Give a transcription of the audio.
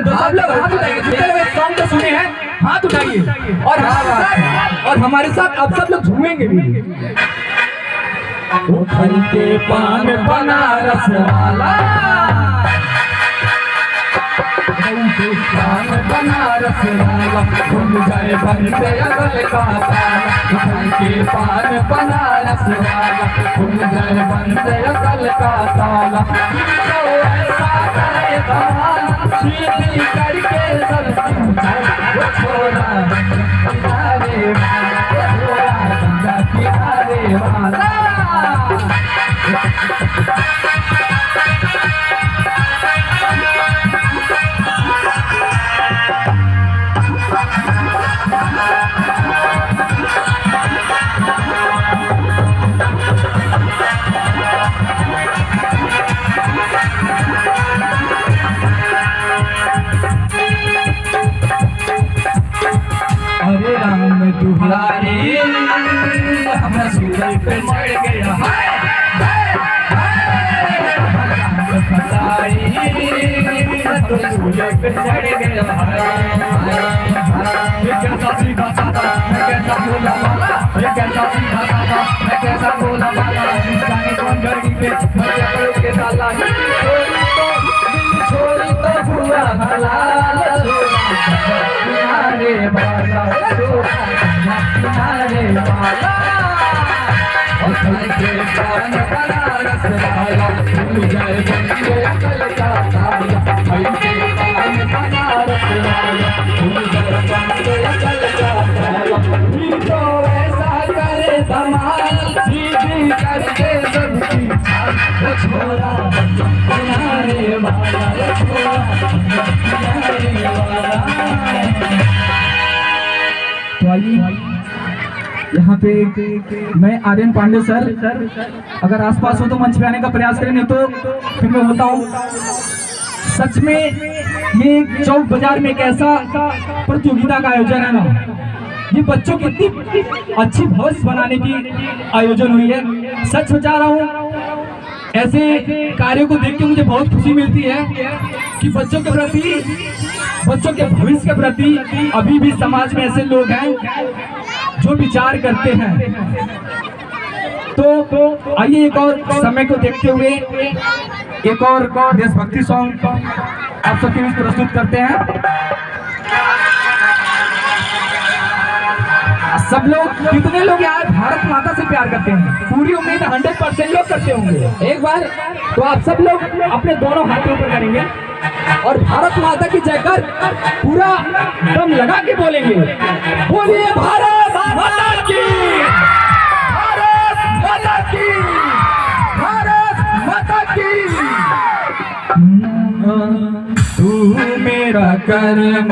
तो सब लोग हाथ उठाइए, जितने लोग सॉन्ग तो सुने हैं हाथ उठाइए और हमारे साथ आप सब लोग झूमेंगे भी। उखल के पान बनारस वाला, पान बनारस वाला, घूम जाए बनते अगल का ताला। उखल के पान बनारस वाला, घूम जाए बनते अगल का ताला। तो ऐसा करे धमाल, सीधी करके सब वो छोरा किनारे वाला, छोरा गंगा किनारे वाला। हरे राम दुलारी, हम सूरज पे चढ़ गया फसाई, तो सूरज पे चढ़ गया। ये कैसा सीधा साधा, मैं कैसा बोला वाला, ये कैसा सीधा साधा, मैं कैसा बोला वाला। जाने कौन गड़ी पे मजा पड़ के डाला, छोड़ी तो हुआ हलाल। किनारे वाला, किनारे वाला, उखल के पान बनारस वाला, भूल जाए बनते अकल का ताला। उखल के पान बनारस वाला, भूल जाए बनते अकल का ताला। तो ऐसा करे धमाल, सीधी करके सबकी छाल। वो छोरा किनारे वाला, वो छोरा किनारे वाला। तो आइए यहाँ पे मैं आर्यन पांडे सर, अगर आसपास हो तो मंच पे आने का प्रयास करें, नहीं तो फिर मैं होता हूँ। सच में ये चौक बाजार में एक ऐसा प्रतियोगिता का आयोजन है ना, ये बच्चों की इतनी अच्छी भविष्य बनाने की आयोजन हुई है। सच बता रहा हूँ, ऐसे कार्यों को देख के मुझे बहुत खुशी मिलती है कि बच्चों के प्रति, बच्चों के भविष्य के प्रति अभी भी समाज में ऐसे लोग हैं जो विचार करते हैं। तो आइए एक और समय को देखते हुए एक और देशभक्ति सॉन्ग आप सबके बीच प्रस्तुत करते हैं। सब लोग, कितने लोग यार भारत माता से प्यार करते हैं? पूरी उम्मीद 100% लोग करते होंगे। एक बार तो आप सब लोग अपने दोनों हाथों ऊपर करेंगे और भारत माता की जयकर पूरा दम लगा के बोलेंगे, बोलिए भारत माता की, भारत माता की, भारत माता की। तू मेरा कर्म